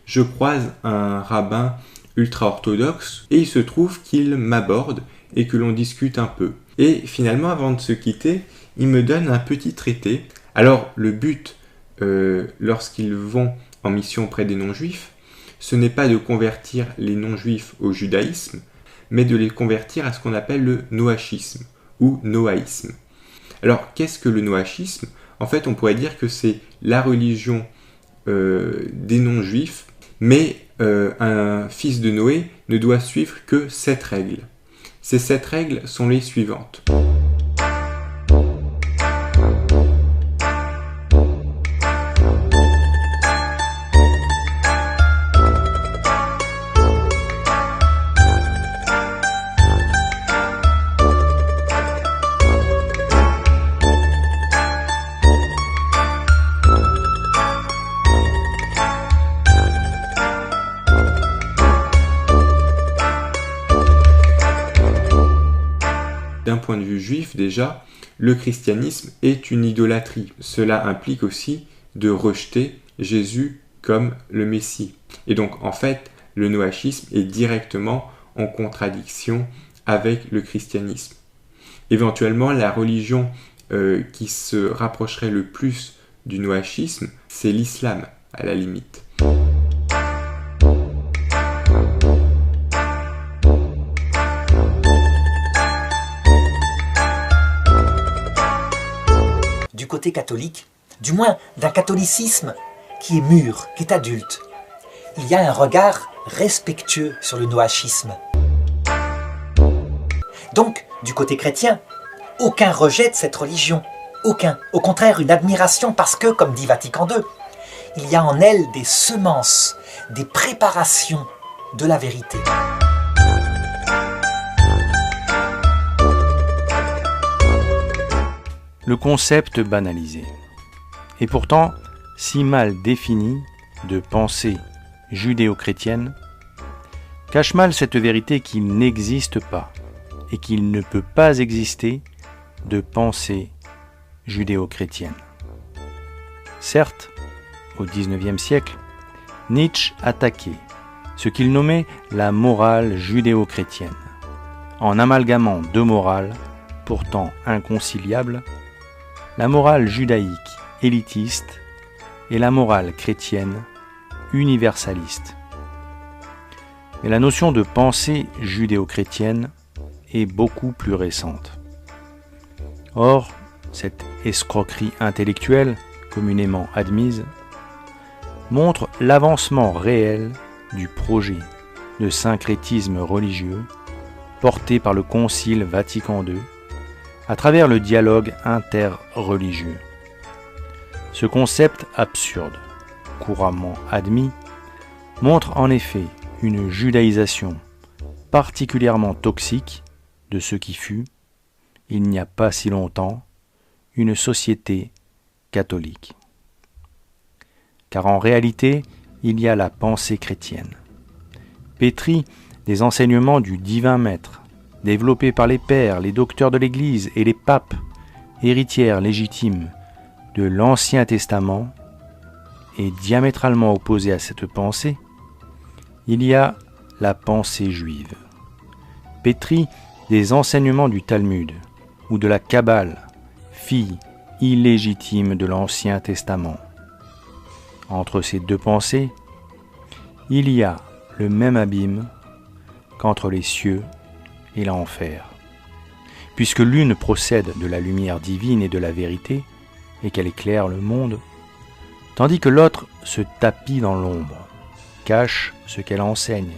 je croise un rabbin ultra-orthodoxe et il se trouve qu'il m'aborde et que l'on discute un peu. Et finalement, avant de se quitter, il me donne un petit traité. Alors, le but, lorsqu'ils vont en mission auprès des non-juifs, ce n'est pas de convertir les non-juifs au judaïsme, mais de les convertir à ce qu'on appelle le noachisme ou noaïsme. Alors, qu'est-ce que le noachisme ? En fait, on pourrait dire que c'est la religion des non-juifs, mais un fils de Noé ne doit suivre que 7 règles. Ces 7 règles sont les suivantes. D'un point de vue juif, déjà, le christianisme est une idolâtrie. Cela implique aussi de rejeter Jésus comme le Messie. Et donc, en fait, le noachisme est directement en contradiction avec le christianisme. Éventuellement, la religion qui se rapprocherait le plus du noachisme, c'est l'islam, à la limite. Du côté catholique, du moins d'un catholicisme qui est mûr, qui est adulte, il y a un regard respectueux sur le noachisme. Donc, du côté chrétien, aucun rejet de cette religion, aucun. Au contraire, une admiration parce que, comme dit Vatican II, il y a en elle des semences, des préparations de la vérité. Le concept banalisé, et pourtant si mal défini de pensée judéo-chrétienne, cache mal cette vérité qu'il n'existe pas et qu'il ne peut pas exister de pensée judéo-chrétienne. Certes, au XIXe siècle, Nietzsche attaquait ce qu'il nommait la morale judéo-chrétienne, en amalgamant deux morales pourtant inconciliables, la morale judaïque élitiste et la morale chrétienne universaliste. Mais la notion de pensée judéo-chrétienne est beaucoup plus récente. Or, cette escroquerie intellectuelle, communément admise, montre l'avancement réel du projet de syncrétisme religieux porté par le Concile Vatican II à travers le dialogue interreligieux. Ce concept absurde, couramment admis, montre en effet une judaïsation particulièrement toxique de ce qui fut, il n'y a pas si longtemps, une société catholique. Car en réalité, il y a la pensée chrétienne, pétrie des enseignements du divin maître, développés par les pères, les docteurs de l'Église et les papes, héritières légitimes de l'Ancien Testament, et diamétralement opposée à cette pensée, il y a la pensée juive, pétrie des enseignements du Talmud ou de la Kabbale, fille illégitime de l'Ancien Testament. Entre ces deux pensées, il y a le même abîme qu'entre les cieux et l'enfer, puisque l'une procède de la lumière divine et de la vérité, et qu'elle éclaire le monde, tandis que l'autre se tapit dans l'ombre, cache ce qu'elle enseigne,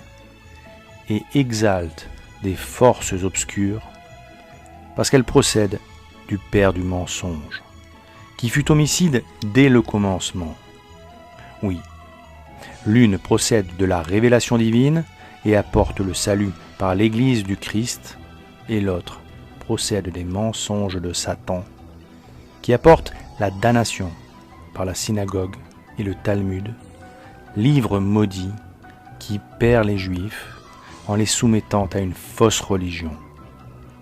et exalte des forces obscures, parce qu'elle procède du père du mensonge, qui fut homicide dès le commencement. Oui, l'une procède de la révélation divine et apporte le salut par l'Église du Christ, et l'autre procède des mensonges de Satan, qui apporte la damnation par la synagogue et le Talmud, livre maudit qui perd les Juifs en les soumettant à une fausse religion.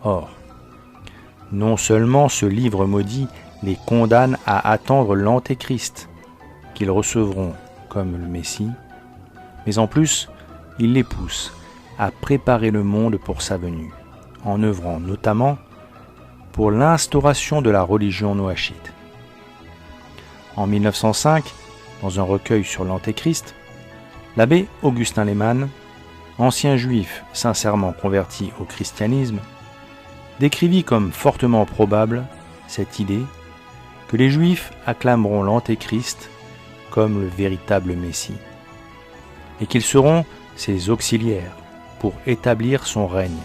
Or, non seulement ce livre maudit les condamne à attendre l'Antéchrist, qu'ils recevront comme le Messie, Mais en plus, il les pousse à préparer le monde pour sa venue, en œuvrant notamment pour l'instauration de la religion noachite. En 1905, dans un recueil sur l'Antéchrist, l'abbé Augustin Lehmann, ancien juif sincèrement converti au christianisme, décrivit comme fortement probable cette idée que les Juifs acclameront l'Antéchrist comme le véritable Messie, et qu'ils seront ses auxiliaires pour établir son règne.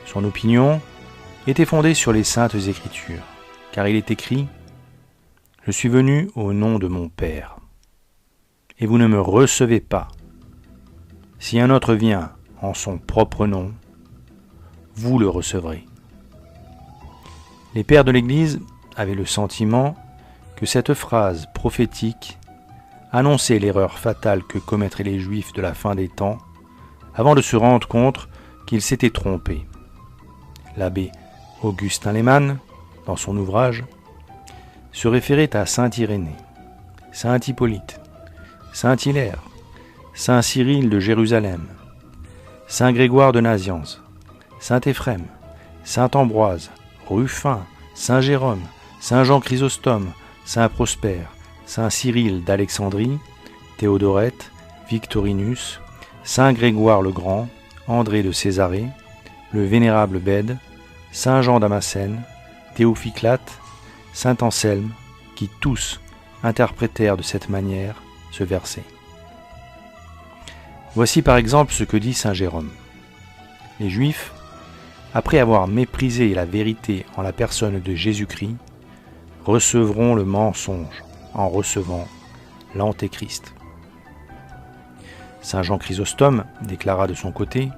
Son opinion était fondée sur les Saintes Écritures, car il est écrit « Je suis venu au nom de mon Père, et vous ne me recevez pas. Si un autre vient en son propre nom, vous le recevrez. » Les pères de l'Église avaient le sentiment que cette phrase prophétique annonçait l'erreur fatale que commettraient les Juifs de la fin des temps avant de se rendre compte qu'ils s'étaient trompés. L'abbé Augustin Lehmann, dans son ouvrage, se référait à saint Irénée, saint Hippolyte, saint Hilaire, saint Cyril de Jérusalem, saint Grégoire de Nazianze, saint Éphrem, saint Ambroise, Ruffin, saint Jérôme, saint Jean Chrysostome, saint Prosper, saint Cyril d'Alexandrie, Théodorète, Victorinus, saint Grégoire le Grand, André de Césarée, le vénérable Bède, saint Jean Damascène, Théophylacte, saint Anselme, qui tous interprétèrent de cette manière ce verset. Voici par exemple ce que dit saint Jérôme. Les Juifs, après avoir méprisé la vérité en la personne de Jésus-Christ, recevront le mensonge en recevant l'Antéchrist. Saint Jean Chrysostome déclara de son côté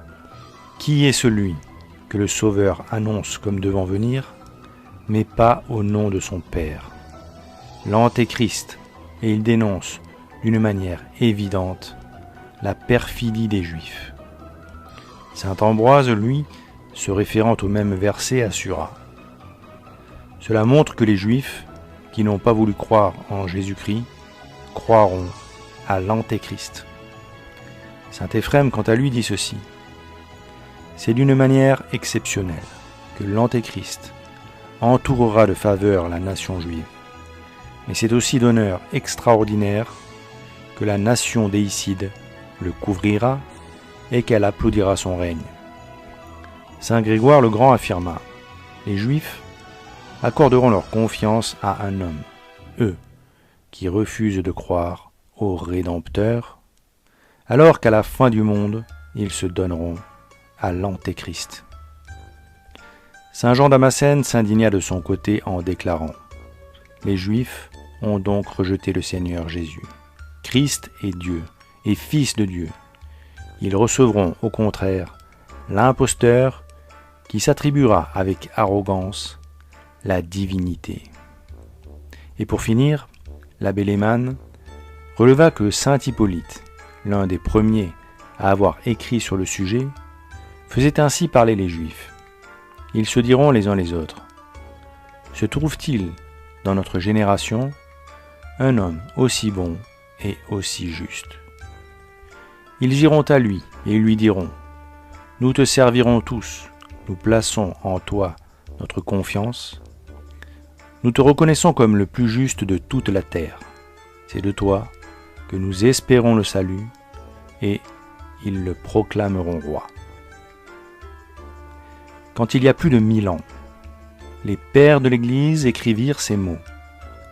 « Qui est celui que le Sauveur annonce comme devant venir, mais pas au nom de son Père, l'Antéchrist, et il dénonce d'une manière évidente la perfidie des Juifs. » Saint Ambroise, lui, se référant au même verset, assura « Cela montre que les Juifs, qui n'ont pas voulu croire en Jésus-Christ, croiront à l'Antéchrist. » Saint Éphrem, quant à lui, dit ceci : « C'est d'une manière exceptionnelle que l'Antéchrist entourera de faveur la nation juive, mais c'est aussi d'honneur extraordinaire que la nation déicide le couvrira et qu'elle applaudira son règne. » Saint Grégoire le Grand affirma : « Les Juifs accorderont leur confiance à un homme, eux, qui refusent de croire au Rédempteur, alors qu'à la fin du monde, ils se donneront à l'Antéchrist. » Saint Jean Damascène s'indigna de son côté en déclarant : « Les Juifs ont donc rejeté le Seigneur Jésus. Christ est Dieu et Fils de Dieu. Ils recevront au contraire l'imposteur qui s'attribuera avec arrogance la divinité. » Et pour finir, l'abbé Lehmann releva que saint Hippolyte, l'un des premiers à avoir écrit sur le sujet, faisait ainsi parler les Juifs. Ils se diront les uns les autres : « Se trouve-t-il dans notre génération un homme aussi bon et aussi juste ? » Ils iront à lui et lui diront : « Nous te servirons tous, nous plaçons en toi notre confiance. Nous te reconnaissons comme le plus juste de toute la terre. C'est de toi que nous espérons le salut, et ils le proclameront roi. » Quand il y a plus de 1000 ans, les pères de l'Église écrivirent ces mots.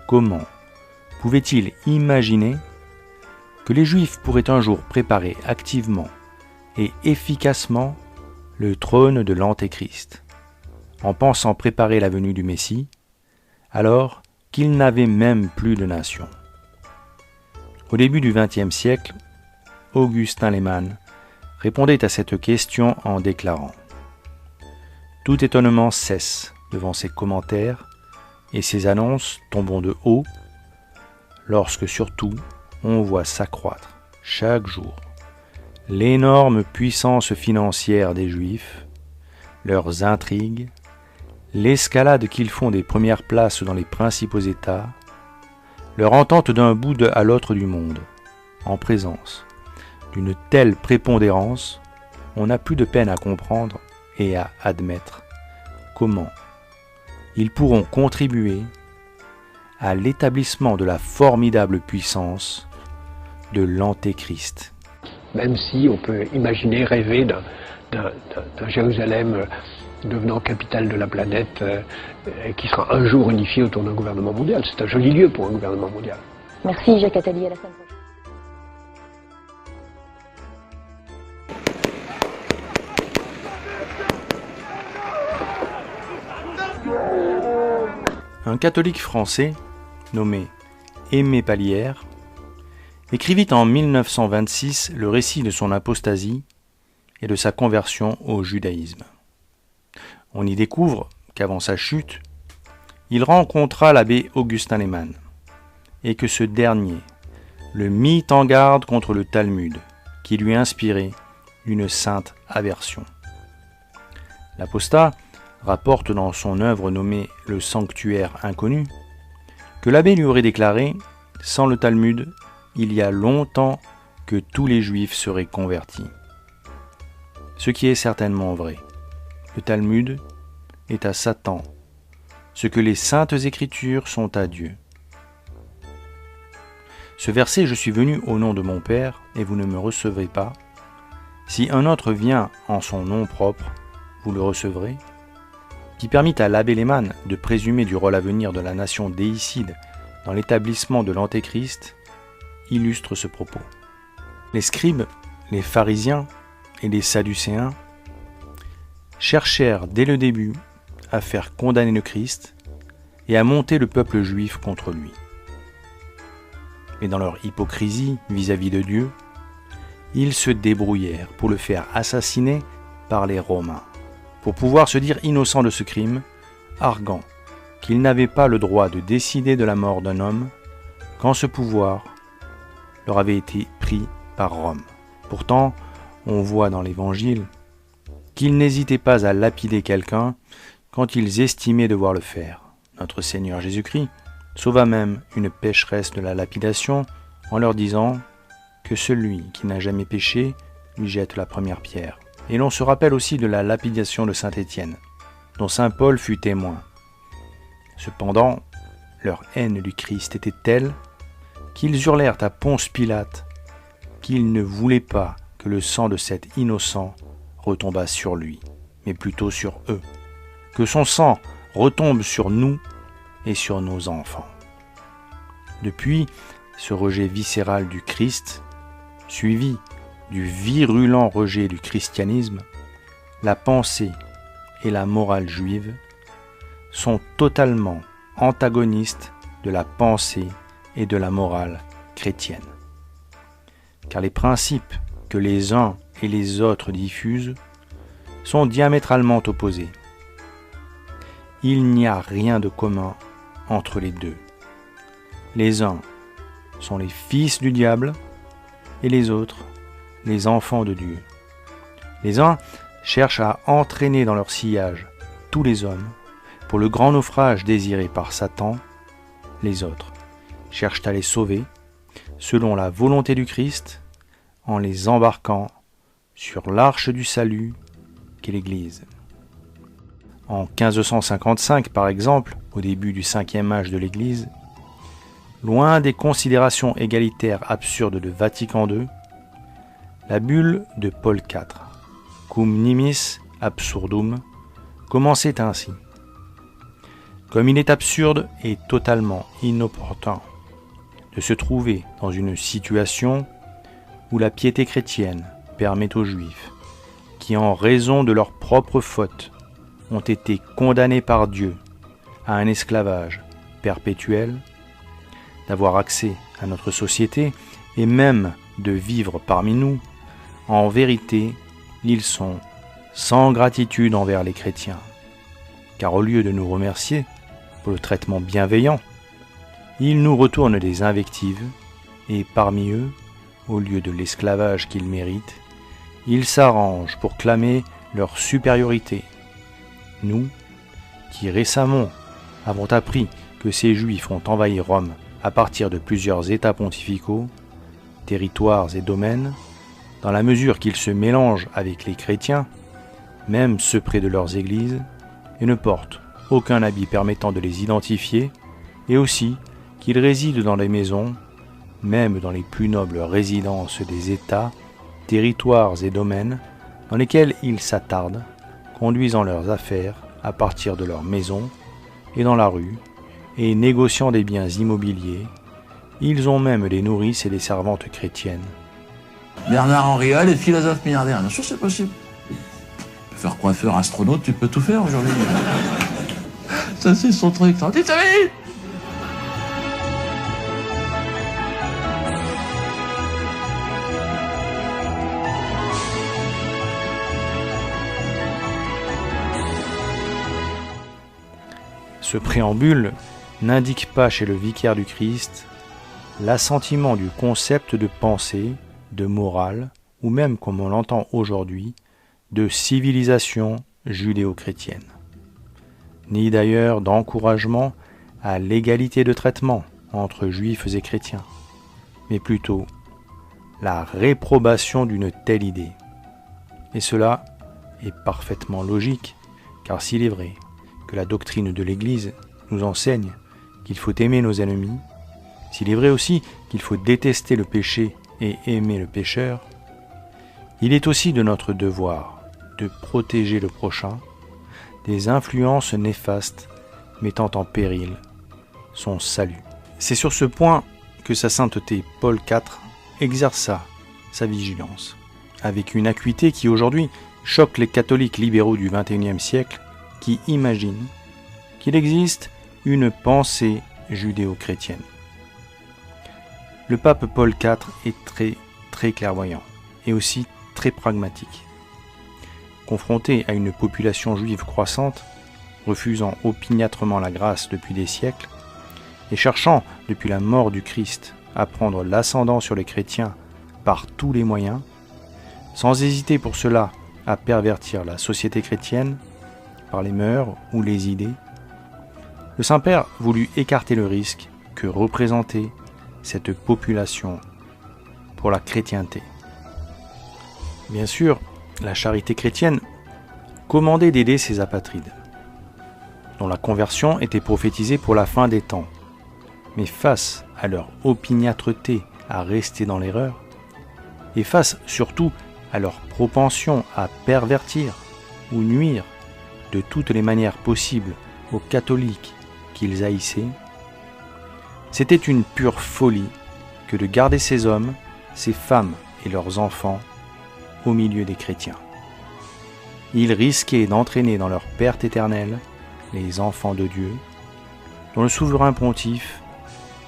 Comment pouvaient-ils imaginer que les Juifs pourraient un jour préparer activement et efficacement le trône de l'Antéchrist, en pensant préparer la venue du Messie, alors qu'ils n'avaient même plus de nation? Au début du XXe siècle, Augustin Lehmann répondait à cette question en déclarant : « Tout étonnement cesse devant ces commentaires et ces annonces tombant de haut, lorsque surtout on voit s'accroître chaque jour l'énorme puissance financière des Juifs, leurs intrigues, l'escalade qu'ils font des premières places dans les principaux États, leur entente d'un bout à l'autre du monde, en présence d'une telle prépondérance, on n'a plus de peine à comprendre et à admettre comment ils pourront contribuer à l'établissement de la formidable puissance de l'Antéchrist. Même si on peut imaginer, rêver d'un Jérusalem devenant capitale de la planète qui sera un jour unifié autour d'un gouvernement mondial. C'est un joli lieu pour un gouvernement mondial. Merci Jacques Attali, à la semaine prochaine. Un catholique français, nommé Aimé Pallière, écrivit en 1926 le récit de son apostasie et de sa conversion au judaïsme. On y découvre qu'avant sa chute, il rencontra l'abbé Augustin Lehmann, et que ce dernier le mit en garde contre le Talmud, qui lui inspirait une sainte aversion. L'apostat rapporte dans son œuvre nommée « Le sanctuaire inconnu » que l'abbé lui aurait déclaré « Sans le Talmud, il y a longtemps que tous les Juifs seraient convertis ». Ce qui est certainement vrai. Le Talmud est à Satan, ce que les saintes Écritures sont à Dieu. Ce verset « Je suis venu au nom de mon Père, et vous ne me recevez pas. Si un autre vient en son nom propre, vous le recevrez » qui permit à l'abbé Lehmann de présumer du rôle à venir de la nation déicide dans l'établissement de l'Antéchrist, illustre ce propos. Les scribes, les pharisiens et les sadducéens cherchèrent dès le début à faire condamner le Christ et à monter le peuple juif contre lui. Mais dans leur hypocrisie vis-à-vis de Dieu, ils se débrouillèrent pour le faire assassiner par les Romains, pour pouvoir se dire innocents de ce crime, arguant qu'ils n'avaient pas le droit de décider de la mort d'un homme quand ce pouvoir leur avait été pris par Rome. Pourtant, on voit dans l'Évangile qu'ils n'hésitaient pas à lapider quelqu'un quand ils estimaient devoir le faire. Notre Seigneur Jésus-Christ sauva même une pécheresse de la lapidation en leur disant que celui qui n'a jamais péché lui jette la première pierre. Et l'on se rappelle aussi de la lapidation de saint Étienne, dont saint Paul fut témoin. Cependant, leur haine du Christ était telle qu'ils hurlèrent à Ponce Pilate qu'ils ne voulaient pas que le sang de cet innocent retombât sur lui, mais plutôt sur eux, que son sang retombe sur nous et sur nos enfants. Depuis, ce rejet viscéral du Christ, suivi du virulent rejet du christianisme, la pensée et la morale juive sont totalement antagonistes de la pensée et de la morale chrétienne. Car les principes que les uns et les autres diffusent sont diamétralement opposés. Il n'y a rien de commun entre les deux. Les uns sont les fils du diable et les autres les enfants de Dieu. Les uns cherchent à entraîner dans leur sillage tous les hommes pour le grand naufrage désiré par Satan. Les autres cherchent à les sauver selon la volonté du Christ en les embarquant sur l'arche du salut qu'est l'Église. En 1555 par exemple, au début du 5e âge de l'Église, loin des considérations égalitaires absurdes de Vatican II, la bulle de Paul IV, Cum nimis absurdum, commençait ainsi. Comme il est absurde et totalement inopportun de se trouver dans une situation où la piété chrétienne permet aux Juifs, qui en raison de leurs propres fautes ont été condamnés par Dieu à un esclavage perpétuel, d'avoir accès à notre société et même de vivre parmi nous, en vérité, ils sont sans gratitude envers les chrétiens. Car au lieu de nous remercier pour le traitement bienveillant, ils nous retournent des invectives et parmi eux, au lieu de l'esclavage qu'ils méritent, ils s'arrangent pour clamer leur supériorité. Nous, qui récemment avons appris que ces Juifs ont envahi Rome à partir de plusieurs États pontificaux, territoires et domaines, dans la mesure qu'ils se mélangent avec les chrétiens, même ceux près de leurs églises, et ne portent aucun habit permettant de les identifier, et aussi qu'ils résident dans les maisons, même dans les plus nobles résidences des États, territoires et domaines, dans lesquels ils s'attardent, conduisant leurs affaires à partir de leur maison et dans la rue, et négociant des biens immobiliers. Ils ont même des nourrices et des servantes chrétiennes. Bernard-Henri Hall est philosophe milliardaire. Bien sûr, c'est possible. Tu peux faire coiffeur, astronaute, tu peux tout faire aujourd'hui. Ça, c'est son truc. Tu savais ? Ce préambule n'indique pas chez le vicaire du Christ l'assentiment du concept de pensée, de morale, ou même, comme on l'entend aujourd'hui, de civilisation judéo-chrétienne, ni d'ailleurs d'encouragement à l'égalité de traitement entre juifs et chrétiens, mais plutôt la réprobation d'une telle idée. Et cela est parfaitement logique, car s'il est vrai que la doctrine de l'Église nous enseigne qu'il faut aimer nos ennemis, s'il est vrai aussi qu'il faut détester le péché et aimer le pécheur, il est aussi de notre devoir de protéger le prochain des influences néfastes mettant en péril son salut. C'est sur ce point que sa sainteté Paul IV exerça sa vigilance, avec une acuité qui aujourd'hui choque les catholiques libéraux du XXIe siècle qui imaginent qu'il existe une pensée judéo-chrétienne. Le pape Paul IV est très clairvoyant et aussi très pragmatique. Confronté à une population juive croissante, refusant opiniâtrement la grâce depuis des siècles, et cherchant, depuis la mort du Christ, à prendre l'ascendant sur les chrétiens par tous les moyens, sans hésiter pour cela à pervertir la société chrétienne par les mœurs ou les idées, le Saint-Père voulut écarter le risque que représentait cette population pour la chrétienté. Bien sûr, la charité chrétienne commandait d'aider ces apatrides, dont la conversion était prophétisée pour la fin des temps. Mais face à leur opiniâtreté à rester dans l'erreur, et face surtout à leur propension à pervertir ou nuire de toutes les manières possibles aux catholiques qu'ils haïssaient, c'était une pure folie que de garder ces hommes, ces femmes et leurs enfants au milieu des chrétiens. Ils risquaient d'entraîner dans leur perte éternelle les enfants de Dieu, dont le souverain pontife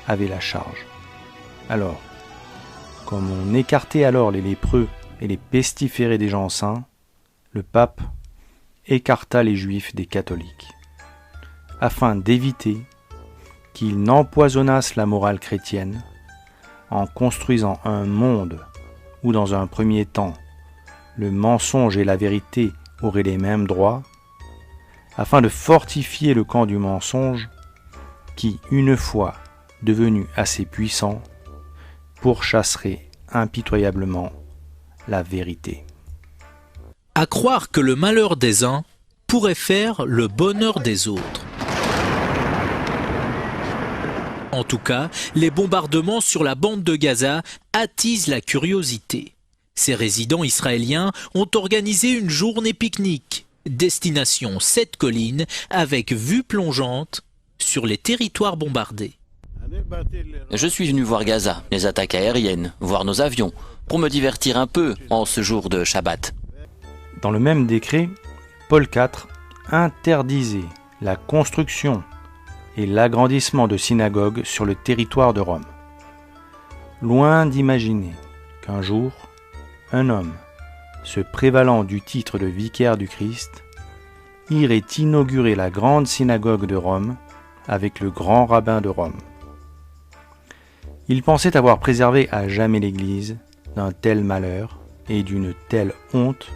avait la charge. Alors, comme on écartait alors les lépreux et les pestiférés des gens saints, le pape écarta les juifs des catholiques, afin d'éviter qu'ils n'empoisonnassent la morale chrétienne en construisant un monde où, dans un premier temps, le mensonge et la vérité auraient les mêmes droits, afin de fortifier le camp du mensonge qui, une fois devenu assez puissant, pourchasserait impitoyablement la vérité. À croire que le malheur des uns pourrait faire le bonheur des autres. En tout cas, les bombardements sur la bande de Gaza attisent la curiosité. Ces résidents israéliens ont organisé une journée pique-nique, destination 7 collines avec vue plongeante sur les territoires bombardés. Je suis venu voir Gaza, les attaques aériennes, voir nos avions, pour me divertir un peu en ce jour de Shabbat. Dans le même décret, Paul IV interdisait la construction et l'agrandissement de synagogues sur le territoire de Rome. Loin d'imaginer qu'un jour, un homme, se prévalant du titre de vicaire du Christ, irait inaugurer la grande synagogue de Rome avec le grand rabbin de Rome. Il pensait avoir préservé à jamais l'Église d'un tel malheur et d'une telle honte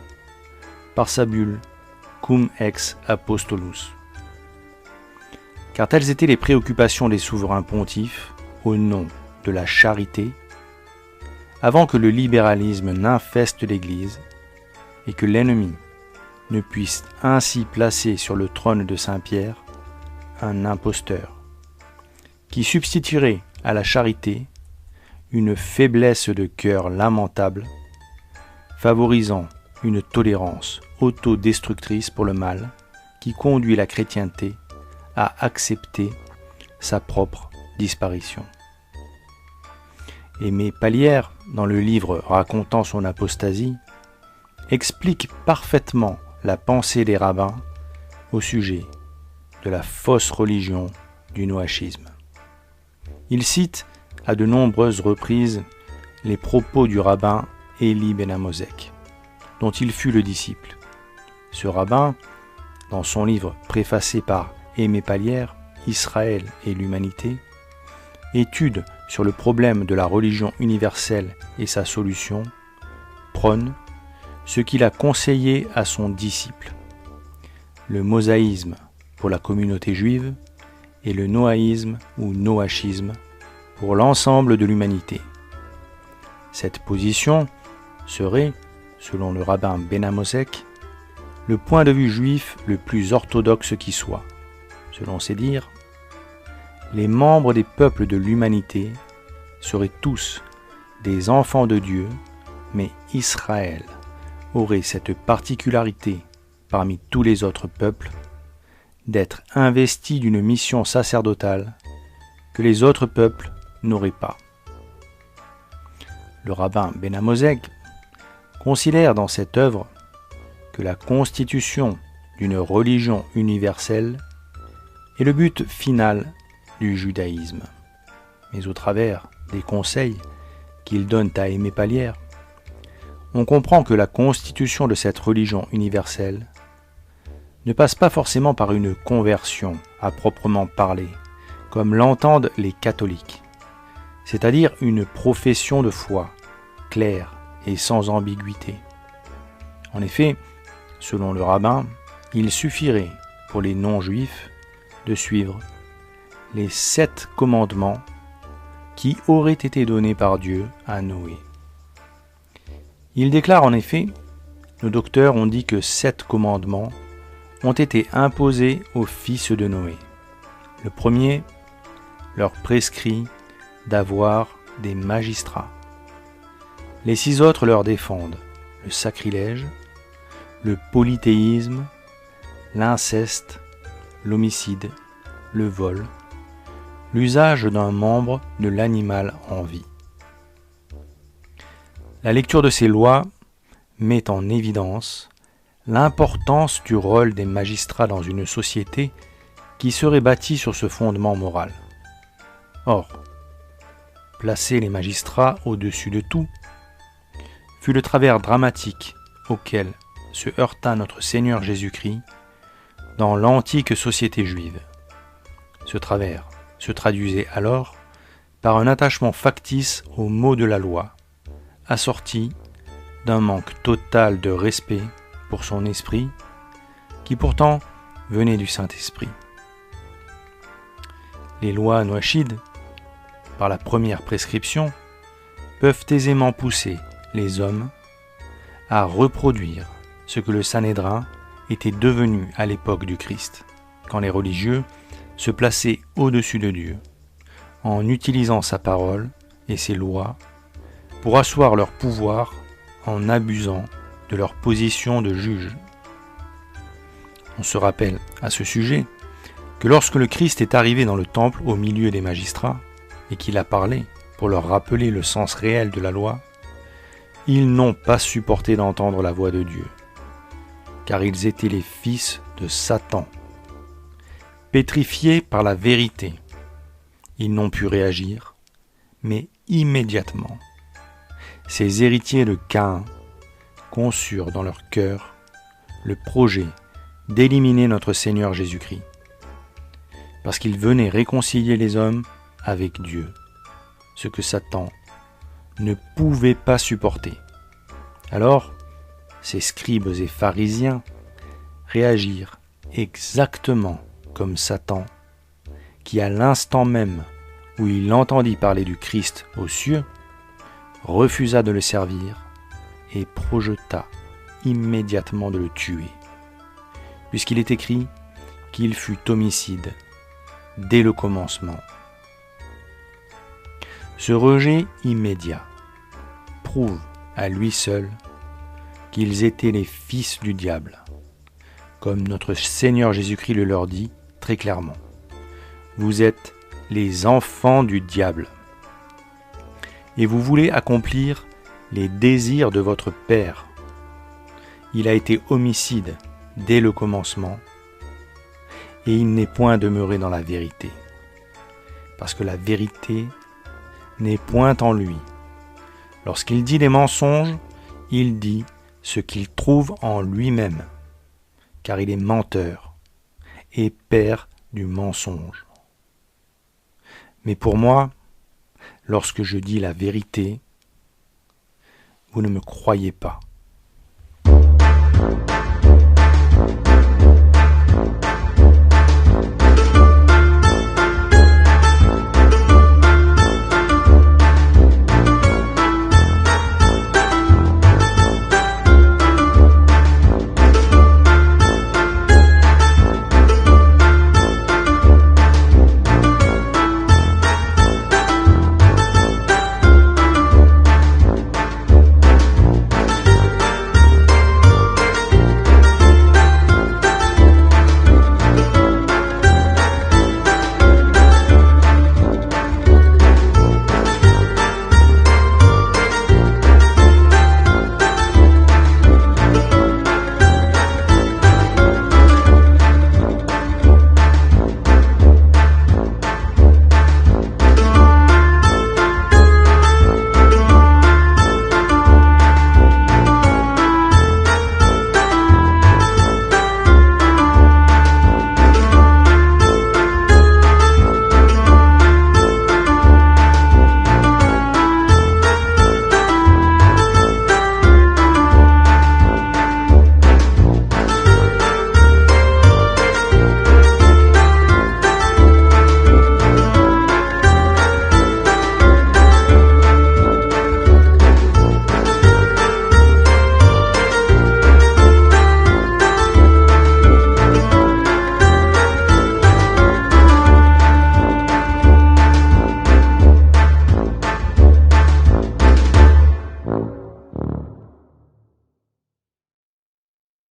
par sa bulle Cum ex apostolus. Car telles étaient les préoccupations des souverains pontifes au nom de la charité, avant que le libéralisme n'infeste l'Église et que l'ennemi ne puisse ainsi placer sur le trône de Saint-Pierre un imposteur qui substituerait à la charité une faiblesse de cœur lamentable, favorisant une tolérance autodestructrice pour le mal qui conduit la chrétienté à accepter sa propre disparition. Aimé Pallière, dans le livre racontant son apostasie, explique parfaitement la pensée des rabbins au sujet de la fausse religion du noachisme. Il cite à de nombreuses reprises les propos du rabbin Élie Ben Amosek, dont il fut le disciple. Ce rabbin, dans son livre préfacé par Aimé Pallière, Israël et l'humanité, étude sur le problème de la religion universelle et sa solution, prône ce qu'il a conseillé à son disciple, le mosaïsme pour la communauté juive et le noaïsme ou noachisme pour l'ensemble de l'humanité. Cette position serait, selon le rabbin Ben Amosek, le point de vue juif le plus orthodoxe qui soit. Selon ses dires, les membres des peuples de l'humanité seraient tous des enfants de Dieu, mais Israël aurait cette particularité parmi tous les autres peuples d'être investi d'une mission sacerdotale que les autres peuples n'auraient pas. Le rabbin Ben Amosek considère dans cette œuvre que la constitution d'une religion universelle est le but final du judaïsme. Mais au travers des conseils qu'il donne à Aimé Pallière, on comprend que la constitution de cette religion universelle ne passe pas forcément par une conversion à proprement parler, comme l'entendent les catholiques, c'est-à-dire une profession de foi claire et sans ambiguïté. En effet, selon le rabbin, il suffirait pour les non-juifs de suivre les 7 commandements qui auraient été donnés par Dieu à Noé. Il déclare en effet, nos docteurs ont dit que 7 commandements ont été imposés aux fils de Noé. Le premier leur prescrit d'avoir des magistrats. Les 6 autres leur défendent le sacrilège, le polythéisme, l'inceste, l'homicide, le vol, l'usage d'un membre de l'animal en vie. La lecture de ces lois met en évidence l'importance du rôle des magistrats dans une société qui serait bâtie sur ce fondement moral. Or, placer les magistrats au-dessus de tout fut le travers dramatique auquel se heurta notre Seigneur Jésus-Christ dans l'antique société juive. Ce travers se traduisait alors par un attachement factice aux mots de la loi, assorti d'un manque total de respect pour son esprit, qui pourtant venait du Saint-Esprit. Les lois noachides, par la première prescription, peuvent aisément pousser les hommes à reproduire ce que le Sanhédrin était devenu à l'époque du Christ, quand les religieux se plaçaient au-dessus de Dieu, en utilisant sa parole et ses lois pour asseoir leur pouvoir en abusant de leur position de juge. On se rappelle à ce sujet que lorsque le Christ est arrivé dans le temple au milieu des magistrats et qu'il a parlé pour leur rappeler le sens réel de la loi, ils n'ont pas supporté d'entendre la voix de Dieu, car ils étaient les fils de Satan. Pétrifiés par la vérité, ils n'ont pu réagir, mais immédiatement, ces héritiers de Caïn conçurent dans leur cœur le projet d'éliminer notre Seigneur Jésus-Christ, parce qu'il venait réconcilier les hommes avec Dieu, ce que Satan ne pouvait pas supporter. Alors, ces scribes et pharisiens réagirent exactement comme Satan, qui à l'instant même où il entendit parler du Christ aux cieux, refusa de le servir et projeta immédiatement de le tuer, puisqu'il est écrit qu'il fut homicide dès le commencement. Ce rejet immédiat prouve à lui seul qu'ils étaient les fils du diable, comme notre Seigneur Jésus-Christ le leur dit très clairement. Vous êtes les enfants du diable, et vous voulez accomplir les désirs de votre Père. Il a été homicide dès le commencement, et il n'est point demeuré dans la vérité, parce que la vérité n'est point en lui. Lorsqu'il dit des mensonges, il dit ce qu'il trouve en lui-même, car il est menteur et père du mensonge. Mais pour moi, lorsque je dis la vérité, vous ne me croyez pas.